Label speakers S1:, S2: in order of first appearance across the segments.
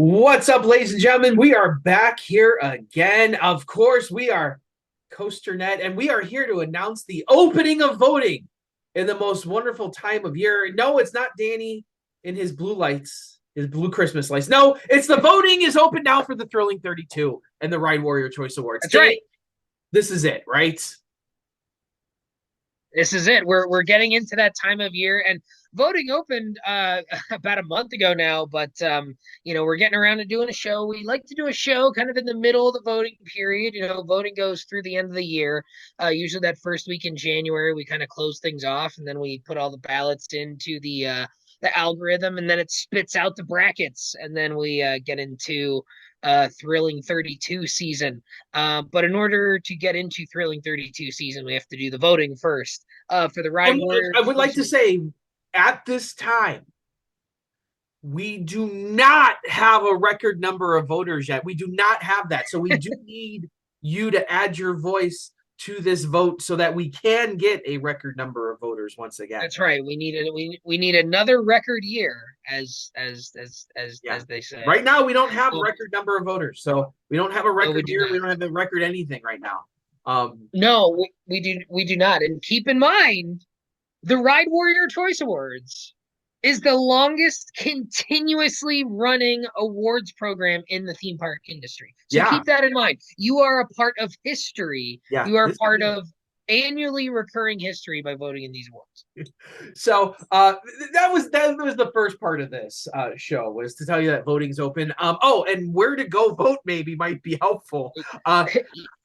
S1: What's up, ladies and gentlemen? We are back here again. Of course, we are COASTER.net, and we are here to announce the opening of voting in the most wonderful time of year. No, it's not Danny in his blue lights, his blue Christmas lights. No, it's the voting is open now for the Thrilling 32 and the Ride Warrior Choice Awards.
S2: That's right.
S1: Danny, this is it, right?
S2: This is it. We're getting into that time of year, and voting opened about a month ago now, but we're getting around to doing a show. We like to do a show kind of in the middle of the voting period. Voting goes through the end of the year. Usually that first week in January, we kind of close things off, and then we put all the ballots into the algorithm, and then it spits out the brackets, and then we get into Thrilling 32 season. But in order to get into Thrilling 32 season, we have to do the voting first. For the Ride
S1: And
S2: Warrior
S1: I would like to say at this time, we do not have a record number of voters yet. We do not have that. So we do need you to add your voice to this vote so that we can get a record number of voters once again.
S2: That's right. We need another record year, as they say.
S1: Right now, we don't have a record number of voters. So we don't have a
S2: No, we
S1: record
S2: do
S1: year.
S2: not.
S1: We don't have a record anything right now.
S2: No, we do not. And keep in mind, the Ride Warrior Choice Awards is the longest continuously running awards program in the theme park industry. So
S1: Yeah.
S2: keep that in mind. You are a part of history.
S1: Yeah.
S2: You are part of annually recurring history by voting in these awards.
S1: So that was the first part of this show, was to tell you that voting's open. And where to go vote maybe might be helpful.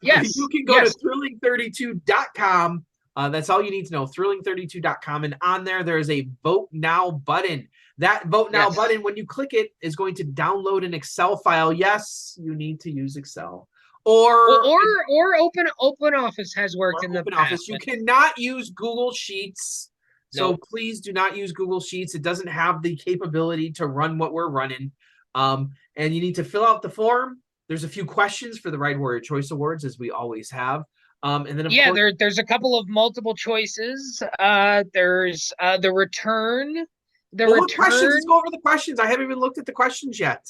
S2: Yes.
S1: You can go to
S2: Yes.
S1: thrilling32.com. That's all you need to know, thrilling32.com. And on there is a vote now button. That vote now
S2: Yes.
S1: button, when you click it, is going to download an Excel file. Yes, you need to use Excel. Or
S2: Or open office has worked in the
S1: Open
S2: past,
S1: Office. You
S2: but
S1: cannot use Google Sheets. So
S2: no.
S1: please do not use Google Sheets. It doesn't have the capability to run what we're running. And you need to fill out the form. There's a few questions for the Ride Warrior Choice Awards, as we always have. And then, of
S2: Yeah,
S1: course,
S2: there's a couple of multiple choices. There's the return. The
S1: well, what questions?
S2: return
S1: Let's go over the questions. I haven't even looked at the questions yet.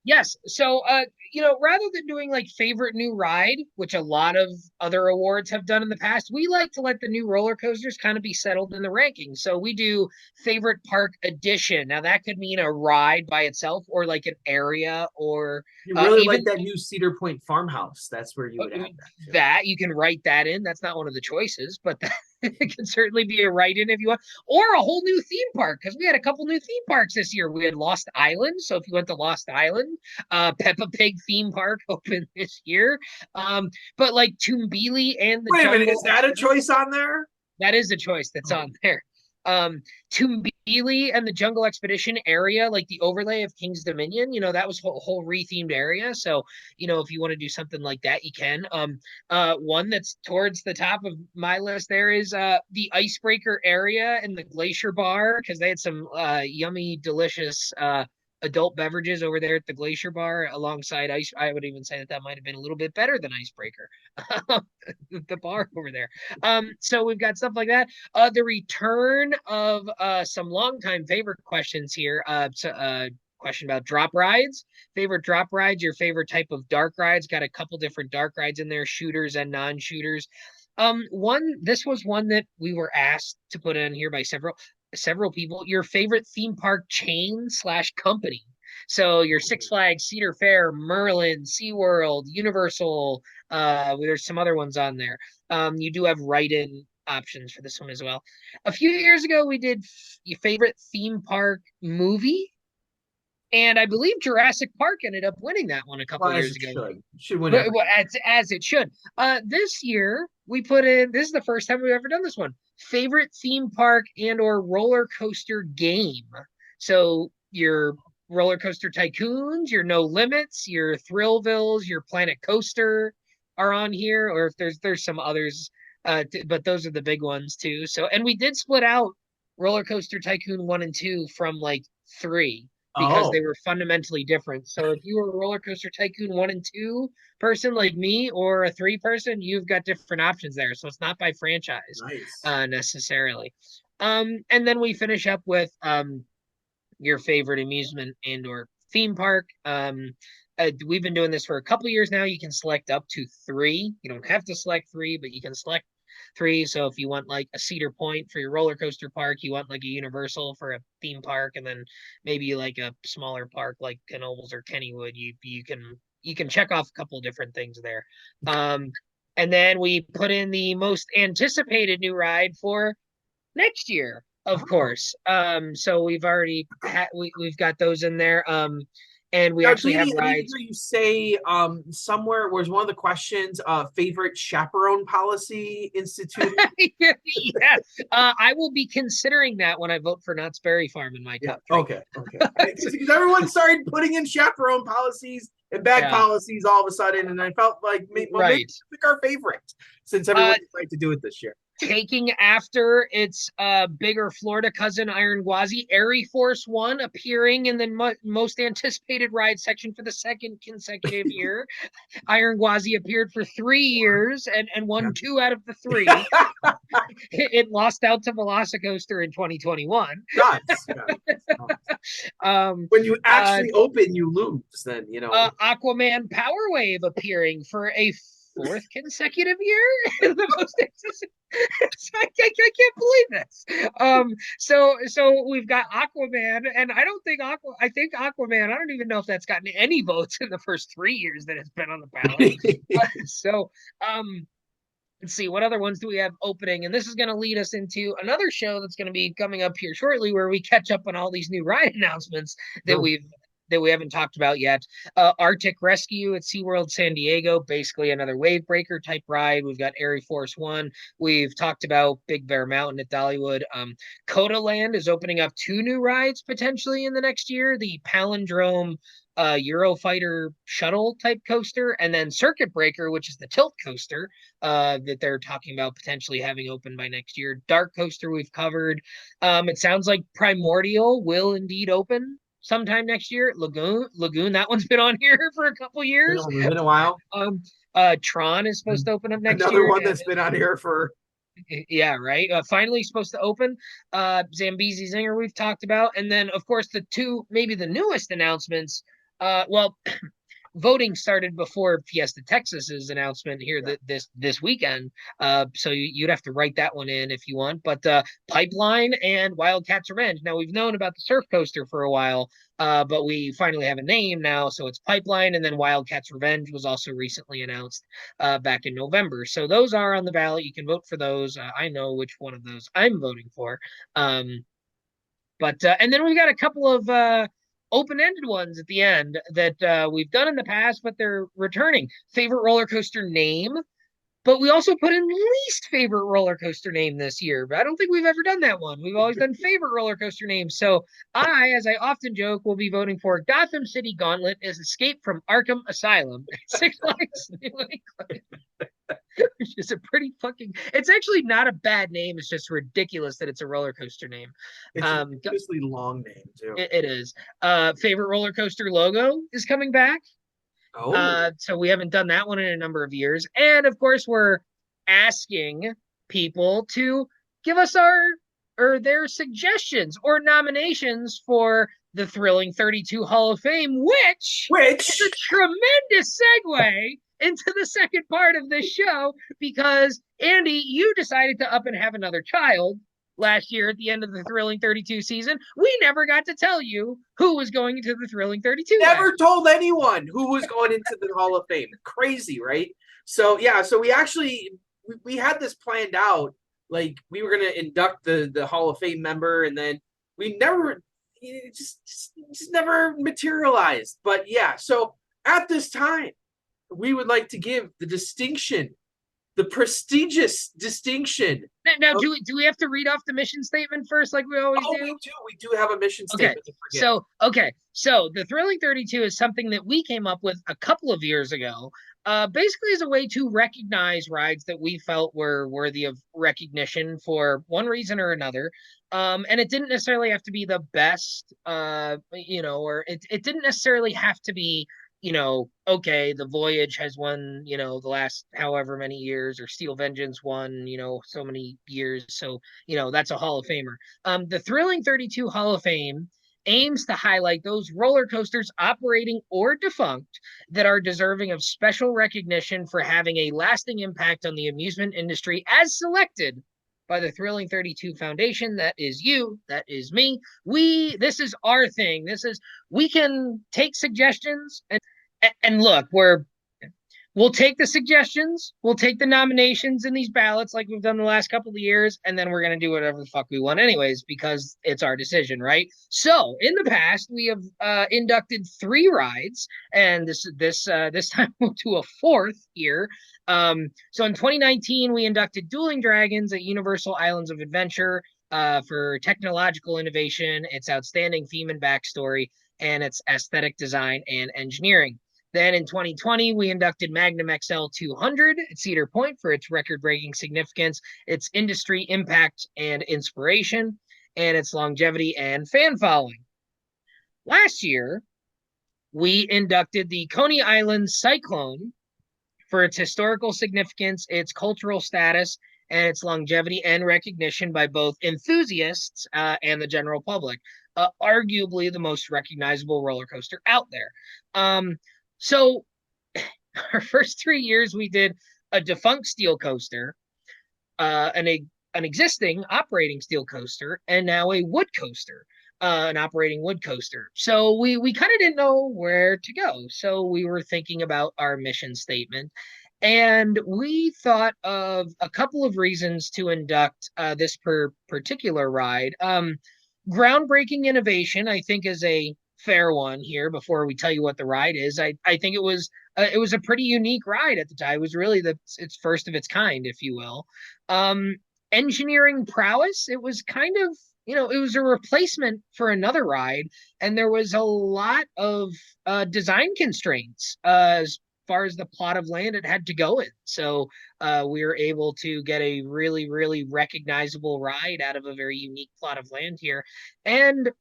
S2: Yes. So, rather than doing like favorite new ride, which a lot of other awards have done in the past, we like to let the new roller coasters kind of be settled in the rankings. So we do favorite park addition. Now that could mean a ride by itself, or like an area, or
S1: You really like
S2: even
S1: that new Cedar Point farmhouse. That's where you would add that to.
S2: that you can write that in. That's not one of the choices, but it can certainly be a write-in if you want, or a whole new theme park, because we had a couple new theme parks this year. We had Lost Island, so if you went to Lost Island, Peppa Pig theme park opened this year. But like Toonbeely and the
S1: Wait a minute,
S2: Jungle,
S1: is that a choice on there?
S2: that is a choice that's on there. Toonbeely and the Jungle Expedition area, like the overlay of King's Dominion, that was a whole rethemed area. So, if you want to do something like that, you can. One that's towards the top of my list there is the Icebreaker area and the Glacier Bar, because they had some yummy, delicious adult beverages over there at the Glacier Bar alongside ice. I would even say that might have been a little bit better than Icebreaker, the bar over there. So we've got stuff like that. The return of some longtime favorite questions here. Question about drop rides. Favorite drop rides, your favorite type of dark rides. Got a couple different dark rides in there, shooters and non-shooters. This was one that we were asked to put in here by several people. Your favorite theme park chain slash company. So your Six Flags, Cedar Fair, Merlin, SeaWorld, Universal. There's some other ones on there. You do have write-in options for this one as well. A few years ago, we did your favorite theme park movie, and I believe Jurassic Park ended up winning that one a couple
S1: Well, as
S2: years
S1: it
S2: ago.
S1: should win
S2: But
S1: every.
S2: well, as it should. This year we put in. This is the first time we've ever done this one. Favorite theme park and or roller coaster game. So your roller coaster tycoons, your no limits, your Thrillvilles, your Planet Coaster are on here, or if there's some others, but those are the big ones too. So, and we did split out Roller Coaster Tycoon 1 and 2 from like 3, because
S1: Oh,
S2: they were fundamentally different. So if you were a Roller Coaster Tycoon 1 and 2 person like me, or a 3 person, you've got different options there. So it's not by franchise
S1: nice.
S2: necessarily. And then we finish up with your favorite amusement and or theme park. We've been doing this for a couple years now. You can select up to three. You don't have to select three, but you can select three. So if you want like a Cedar Point for your roller coaster park, you want like a Universal for a theme park, and then maybe like a smaller park like Knoebels or Kennywood, you can check off a couple different things there. Um, and then we put in the most anticipated new ride for next year, of
S1: Oh.
S2: course. So we've already had we've got those in there. And we
S1: Now,
S2: actually
S1: Danny,
S2: have
S1: I didn't
S2: rides.
S1: hear you say somewhere was one of the questions favorite chaperone policy instituted.
S2: Yeah, I will be considering that when I vote for Knott's Berry Farm in my
S1: Yeah.
S2: top three.
S1: Okay. Okay. Because everyone started putting in chaperone policies and bad
S2: Yeah,
S1: policies all of a sudden, and I felt like, well, maybe
S2: right.
S1: pick our favorite since everyone
S2: Uh,
S1: decided to do it this year.
S2: Taking after its bigger Florida cousin Iron Gwazi, Airy Force One appearing in the most anticipated ride section for the second consecutive year. Iron Gwazi appeared for 3 years and won two out of the three. It lost out to Velocicoaster in 2021.
S1: Does. Yeah.
S2: Um,
S1: When you
S2: uh,
S1: actually open, you lose. Then
S2: Aquaman Power Wave appearing for a fourth consecutive year. The most I can't believe this. So we've got Aquaman, and I think Aquaman. I don't even know if that's gotten any votes in the first 3 years that it's been on the ballot. So um, let's see, what other ones do we have opening? And this is going to lead us into another show that's going to be coming up here shortly, where we catch up on all these new ride announcements that
S1: no.
S2: we've that we haven't talked about yet. Arctic Rescue at SeaWorld San Diego, basically another wave breaker type ride. We've got Airy Force One. We've talked about Big Bear Mountain at Dollywood. Coda Land is opening up two new rides potentially in the next year. The Palindrome Eurofighter shuttle type coaster, and then Circuit Breaker, which is the tilt coaster that they're talking about potentially having open by next year. Dark Coaster we've covered. It sounds like Primordial will indeed open sometime next year. Lagoon, that one's been on here for a couple years.
S1: It's been a while.
S2: Um, Tron is supposed to open up next
S1: Another
S2: year.
S1: one that's been on here for.
S2: Yeah, right. Finally supposed to open. Zambezi Zinger we've talked about, and then of course the two maybe the newest announcements. Well, voting started before Fiesta Texas's announcement here this weekend. So you'd have to write that one in if you want. But Pipeline and Wildcats Revenge. Now we've known about the surf coaster for a while, but we finally have a name now. So it's Pipeline, and then Wildcats Revenge was also recently announced back in November. So those are on the ballot. You can vote for those. I know which one of those I'm voting for. But and then we've got a couple of open-ended ones at the end that we've done in the past, but they're returning. Favorite roller coaster name, but we also put in least favorite roller coaster name this year. But I don't think we've ever done that one. We've always done favorite roller coaster name. So as I often joke, will be voting for Gotham City Gauntlet as Escape from Arkham Asylum. Six Flags which is a pretty fucking. It's actually not a bad name. It's just ridiculous that it's a roller coaster name.
S1: It's a ridiculously long name too.
S2: It is. Favorite roller coaster logo is coming back.
S1: Oh,
S2: So we haven't done that one in a number of years. And of course, we're asking people to give us their suggestions or nominations for the Thrilling 32 Hall of Fame, which is
S1: which
S2: a tremendous segue into the second part of this show because Andy, you decided to up and have another child last year at the end of the Thrilling 32 season. We never got to tell you who was going into the Thrilling 32
S1: never told anyone who was going into the Hall of Fame. Crazy, right? So yeah, so we actually we had this planned out. Like we were gonna induct the Hall of Fame member, and then we never it just never materialized. But yeah, so at this time, we would like to give the distinction, the prestigious distinction.
S2: Now, do we have to read off the mission statement first, like we always
S1: Oh,
S2: do?
S1: we do have a mission
S2: Okay,
S1: statement to forget.
S2: so the Thrilling 32 is something that we came up with a couple of years ago, basically as a way to recognize rides that we felt were worthy of recognition for one reason or another. And it didn't necessarily have to be the best, or it didn't necessarily have to be okay, the Voyage has won, the last however many years, or Steel Vengeance won, so many years. So, that's a Hall of Famer. The Thrilling 32 Hall of Fame aims to highlight those roller coasters operating or defunct that are deserving of special recognition for having a lasting impact on the amusement industry as selected by the Thrilling 32 Foundation. That is you, that is me. This is our thing. We can take suggestions and look, we'll take the suggestions, we'll take the nominations in these ballots like we've done the last couple of years, and then we're going to do whatever the fuck we want anyways because it's our decision, right? So in the past, we have inducted 3 rides, and this time we'll do a fourth here. So in 2019, we inducted Dueling Dragons at Universal Islands of Adventure for technological innovation, its outstanding theme and backstory, and its aesthetic design and engineering. Then in 2020, we inducted Magnum XL 200 at Cedar Point for its record breaking significance, its industry impact and inspiration, and its longevity and fan following. Last year, we inducted the Coney Island Cyclone for its historical significance, its cultural status, and its longevity and recognition by both enthusiasts and the general public. Arguably the most recognizable roller coaster out there. So our first 3 years, we did a defunct steel coaster, an existing operating steel coaster, and now a wood coaster, an operating wood coaster. So we kind of didn't know where to go. So we were thinking about our mission statement, and we thought of a couple of reasons to induct this particular ride. Groundbreaking innovation, I think, is a fair one here before we tell you what the ride is. I think it was a pretty unique ride at the time. It was really its first of its kind, if you will. Engineering prowess, it was kind of, it was a replacement for another ride, and there was a lot of design constraints as far as the plot of land it had to go in. So we were able to get a really, really recognizable ride out of a very unique plot of land here. And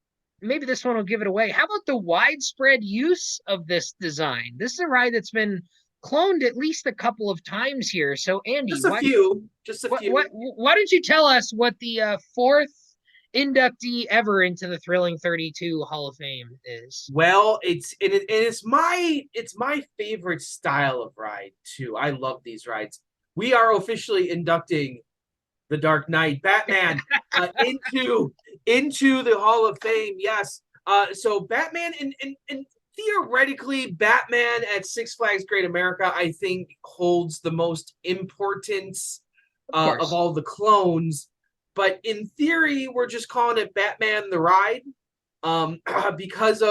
S2: maybe this one will give it away. How about the widespread use of this design? This is a ride that's been cloned at least a couple of times here. So Andy,
S1: Just a few.
S2: why don't you tell us what the fourth inductee ever into the Thrilling 32 Hall of Fame is?
S1: Well, it's my favorite style of ride too. I love these rides. We are officially inducting the Dark Knight, Batman, into the Hall of Fame. Yes. So Batman and theoretically, Batman at Six Flags Great America, I think, holds the most importance of all the clones. But in theory, we're just calling it Batman the Ride, because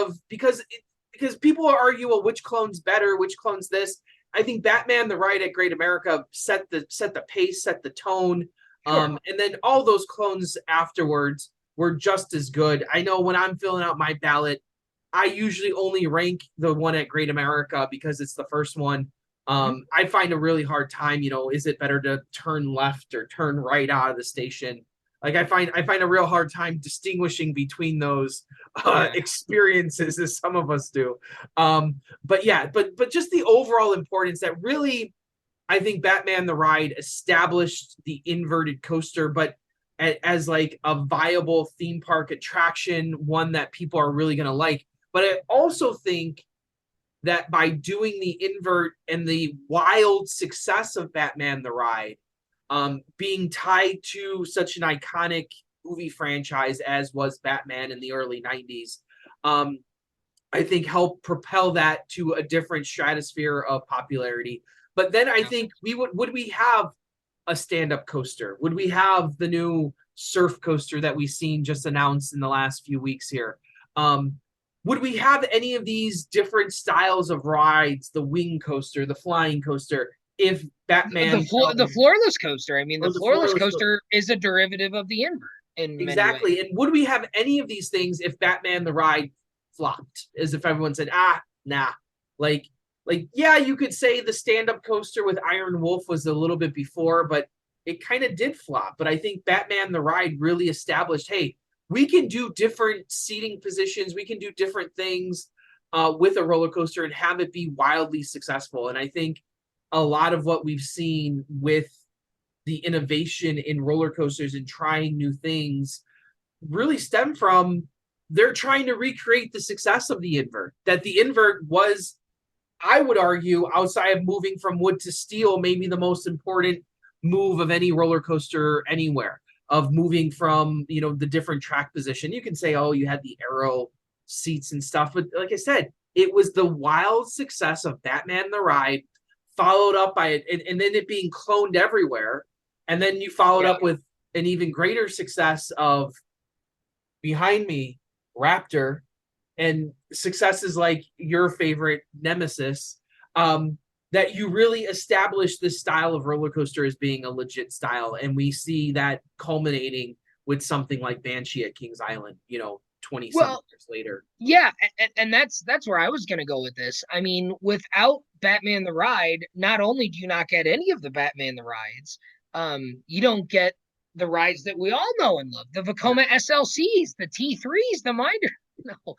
S1: people argue, well, which clone's better, which clone's this. I think Batman the Ride at Great America set the pace, set the tone. Sure. And then all those clones afterwards were just as good. I know when I'm filling out my ballot, I usually only rank the one at Great America because it's the first one. I find a really hard time, is it better to turn left or turn right out of the station? Like I find a real hard time distinguishing between those experiences as some of us do. But just the overall importance that really, I think Batman the Ride established the inverted coaster, but as like a viable theme park attraction, one that people are really going to like. But I also think that by doing the invert and the wild success of Batman the Ride, being tied to such an iconic movie franchise as was Batman in the early 90s, I think helped propel that to a different stratosphere of popularity. But then I think would we have a stand-up coaster? Would we have the new surf coaster that we've seen just announced in the last few weeks here? Would we have any of these different styles of rides, the wing coaster, the flying coaster, if Batman...
S2: The floorless coaster. I mean, the floorless coaster is a derivative of the invert in
S1: exactly.
S2: many ways.
S1: And would we have any of these things if Batman the Ride flopped? As if everyone said, nah. Like, yeah, you could say the stand-up coaster with Iron Wolf was a little bit before, but it kind of did flop. But I think Batman the Ride really established, hey, we can do different seating positions. We can do different things with a roller coaster and have it be wildly successful. And I think a lot of what we've seen with the innovation in roller coasters and trying new things really stem from they're trying to recreate the success of the invert. That the invert was, I would argue, outside of moving from wood to steel, maybe the most important move of any roller coaster anywhere. Of moving from, the different track position. You can say, oh, you had the arrow seats and stuff, but like I said, it was the wild success of Batman the Ride, followed up by it, and then it being cloned everywhere, and then you followed
S2: Yeah.
S1: up with an even greater success of behind me, Raptor, and successes like your favorite Nemesis, that you really establish this style of roller coaster as being a legit style. And we see that culminating with something like Banshee at Kings Island, 20 something
S2: Well,
S1: years later.
S2: yeah, and that's where I was going to go with this. I mean, without Batman the Ride, not only do you not get any of the Batman the rides, you don't get the rides that we all know and love, the
S1: Yeah.
S2: Vekoma SLCs, the T3s, the Minder. No,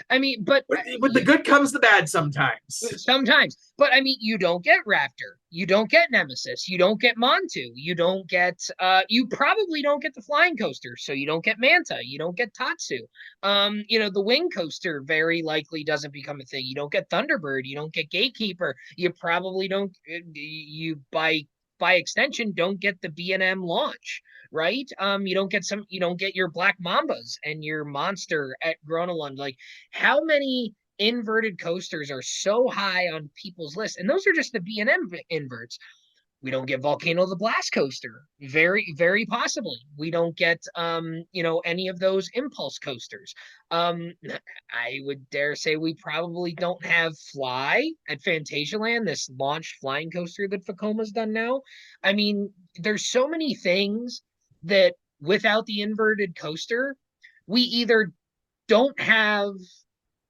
S2: I mean, but
S1: With the good comes the bad sometimes.
S2: sometimes, but I mean, you don't get Raptor, you don't get Nemesis, you don't get Montu, you don't get you probably don't get the flying coaster, so you don't get Manta, you don't get Tatsu. The wing coaster very likely doesn't become a thing. You don't get Thunderbird, you don't get Gatekeeper, you probably don't you by extension don't get the B&M launch, right? You don't get your Black Mambas and your Monster at Gronalund. Like, how many inverted coasters are so high on people's list, and those are just the B&M inverts. We don't get Volcano the Blast coaster, very very possibly. We don't get any of those impulse coasters. um I would dare say we probably don't have Fly at Phantasialand, this launched flying coaster that Vekoma's done now. I mean, there's so many things that without the inverted coaster we either don't have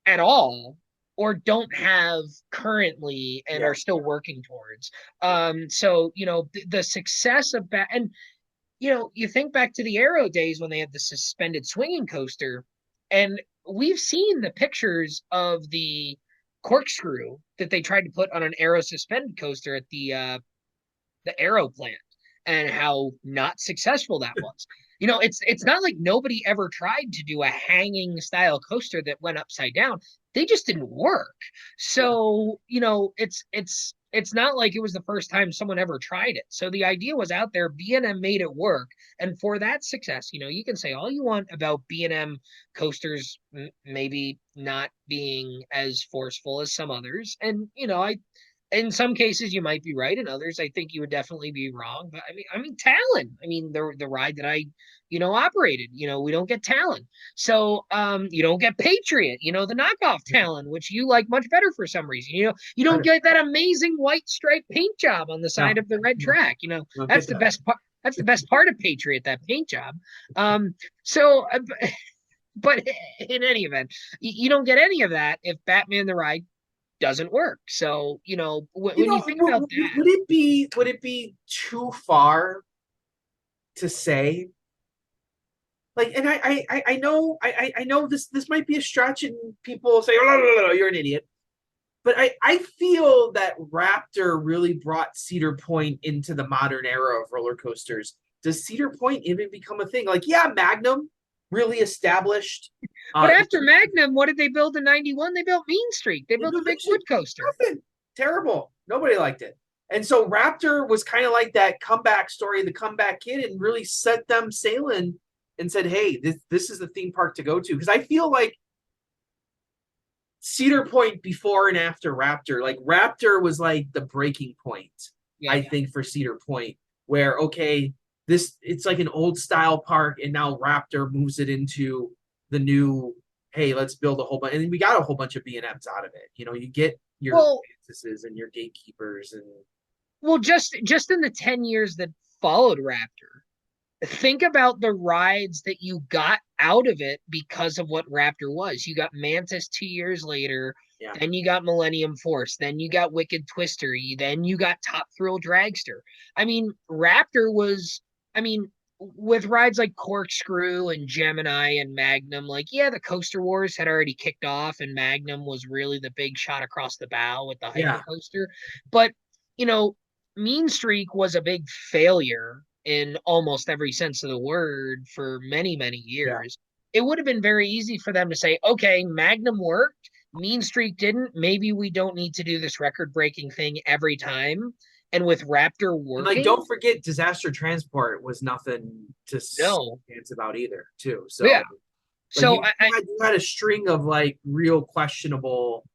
S2: at all or don't have currently and
S1: Yeah.
S2: are still working towards. So the success of and you think back to the Aero days when they had the suspended swinging coaster, and we've seen the pictures of the corkscrew that they tried to put on an Aero suspended coaster at the Aero plant, and how not successful that was. It's not like nobody ever tried to do a hanging style coaster that went upside down. They just didn't work.
S1: Yeah.
S2: So, it's not like it was the first time someone ever tried it. So the idea was out there, B&M made it work. And for that success, you can say all you want about B&M coasters maybe not being as forceful as some others. And, I in some cases you might be right, in others I think you would definitely be wrong. But I mean Talon, I mean the ride that I operated, we don't get Talon. So you don't get Patriot, the knockoff Talon, which you like much better for some reason. You don't get that amazing white stripe paint job on the side
S1: No,
S2: of the red
S1: no,
S2: track.
S1: don't
S2: That's
S1: get
S2: the
S1: that.
S2: best part. That's the best part of Patriot, that paint job. So but in any event, you don't get any of that if Batman the Ride doesn't work. So, when you think about that,
S1: Would it be too far to say, like, and I know this might be a stretch, and people say, oh, you're an idiot, but I feel that Raptor really brought Cedar Point into the modern era of roller coasters. Does Cedar Point even become a thing? Like, yeah, Magnum really established.
S2: but
S1: The
S2: after Magnum, what did they build in 91? They built Mean Streak. They built a big wood
S1: innovation,
S2: coaster.
S1: nothing, terrible. Nobody liked it. And so Raptor was kind of like that comeback story, the comeback kid, and really set them sailing and said, "Hey, this is the theme park to go to." Because I feel like Cedar Point before and after Raptor, like Raptor was like the breaking point,
S2: Yeah.
S1: I think, for Cedar Point, where okay, this it's like an old style park, and now Raptor moves it into the new. Hey, let's build a whole bunch, and we got a whole bunch of B and M's out of it. You get your
S2: Well,
S1: Mantises and your gatekeepers, and
S2: just in the 10 years that followed Raptor, think about the rides that you got out of it because of what Raptor was. You got Mantis 2 years later,
S1: yeah,
S2: then you got Millennium Force, then you got Wicked Twister, then you got Top Thrill Dragster. I mean, Raptor was, I mean, with rides like Corkscrew and Gemini and Magnum, like, yeah, the Coaster Wars had already kicked off, and Magnum was really the big shot across the bow with the
S1: yeah,
S2: hypercoaster. But, you know, Mean Streak was a big failure in almost every sense of the word for many, many
S1: yeah.
S2: years. it would have been very easy for them to say, okay, Magnum worked, Mean Streak didn't. Maybe we don't need to do this record breaking thing every time. And with Raptor
S1: And like,
S2: working,
S1: don't forget, disaster transport was nothing to
S2: no.
S1: dance about either, too.
S2: Yeah.
S1: So like
S2: So
S1: you had a string of like real questionable,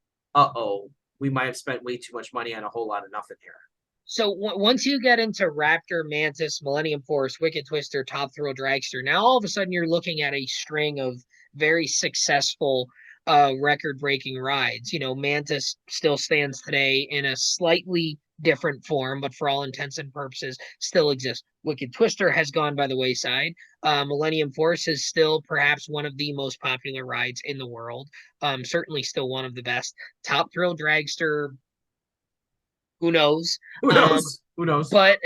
S1: we might have spent way too much money on a whole lot of nothing here.
S2: so once you get into Raptor, Mantis, Millennium Force, Wicked Twister, Top Thrill Dragster, now all of a sudden you're looking at a string of very successful record breaking rides. You know, Mantis still stands today in a slightly different form, but for all intents and purposes still exists. Wicked Twister has gone by the wayside. Millennium Force is still perhaps one of the most popular rides in the world. Certainly still one of the best. Top Thrill Dragster, who knows?
S1: Who
S2: Um,
S1: knows? Who knows?
S2: but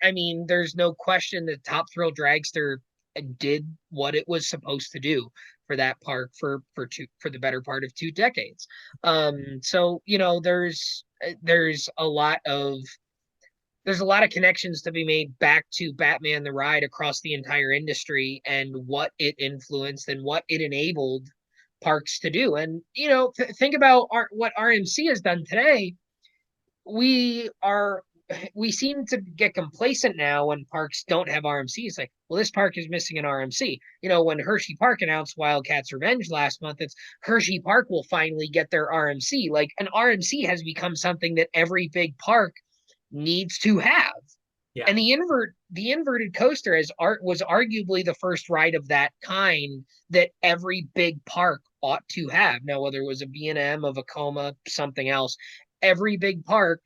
S2: I mean, there's no question that Top Thrill Dragster did what it was supposed to do for that park for the better part of 2 decades. So you know, there's a lot of connections to be made back to Batman the ride across the entire industry and what it influenced and what it enabled parks to do. And you know, think about what RMC has done today. we are we seem to get complacent now when parks don't have RMCs. Like, well, this park is missing an RMC. You know, when Hershey Park announced Wildcats Revenge last month, it's Hershey Park will finally get their RMC. Like, an RMC has become something that every big park needs to have.
S1: Yeah.
S2: And the inverted coaster was arguably the first ride of that kind that every big park ought to have. Now, whether it was a B&M, a Vekoma, something else, every big park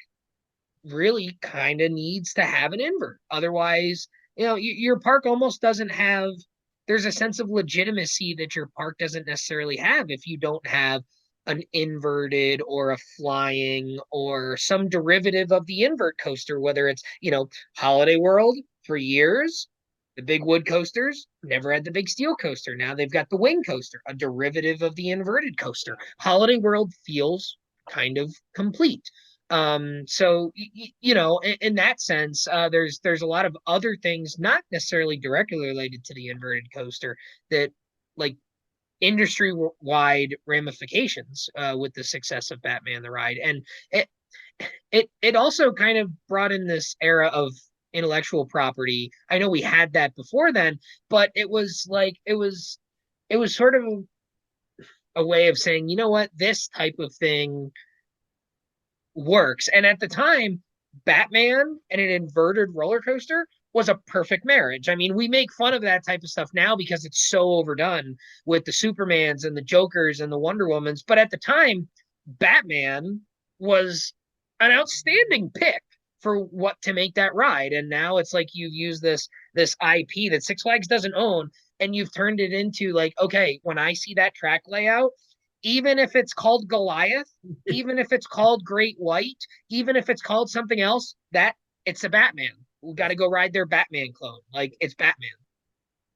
S2: really kind of needs to have an invert. Otherwise, you know, your park almost doesn't have, there's a sense of legitimacy that your park doesn't necessarily have if you don't have an inverted or a flying or some derivative of the invert coaster, whether it's, you know, Holiday World for years. The big wood coasters never had the big steel coaster. Now they've got the wing coaster, a derivative of the inverted coaster. Holiday World feels kind of complete. So you know, in that sense, there's a lot of other things not necessarily directly related to the inverted coaster that, like, industry wide ramifications with the success of Batman the Ride. And it also kind of brought in this era of intellectual property. I know we had that before then, but it was sort of a way of saying, you know what, this type of thing works. And at the time, Batman and an inverted roller coaster was a perfect marriage. I mean, we make fun of that type of stuff now because it's so overdone with the Supermans and the Jokers and the Wonder Womans. But at the time, Batman was an outstanding pick for what to make that ride. And now it's like you've used this IP that Six Flags doesn't own, and you've turned it into, like, okay, when I see that track layout, even if it's called Goliath, even if it's called Great White, even if it's called something else, that it's a Batman. We got to go ride their Batman clone. Like, it's Batman.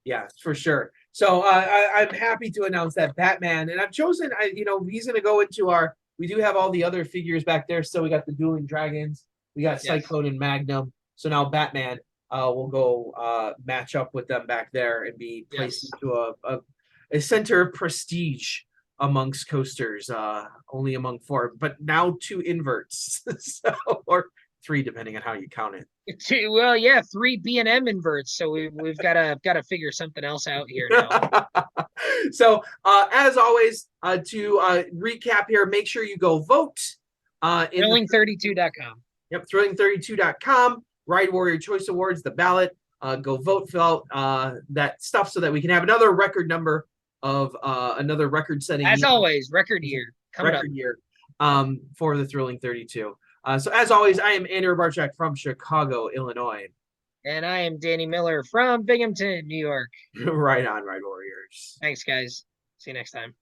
S1: Yeah, for sure. So I'm happy to announce that Batman, and I've chosen, he's going to go into our. We do have all the other figures back there. So we got the Dueling Dragons, we got Cyclone and Magnum. So now Batman will go match up with them back there and be placed into a center of prestige amongst coasters, only among four, but now two inverts, so, or three depending on how you count it.
S2: Well, yeah, three B&M inverts. So we've got to figure something else out here now.
S1: So as always, to recap here, make sure you go vote.
S2: Thrilling32.com.
S1: Yep, thrilling32.com. Ride Warrior Choice Awards, the ballot. Go vote, fill out that stuff so that we can have another record number of another record-setting.
S2: As always, record year coming up.
S1: Record year for the Thrilling 32. So as always, I am Andrew Barchak from Chicago, Illinois.
S2: And I am Danny Miller from Binghamton, New York.
S1: Right on, Ride Warriors.
S2: Thanks, guys. See you next time.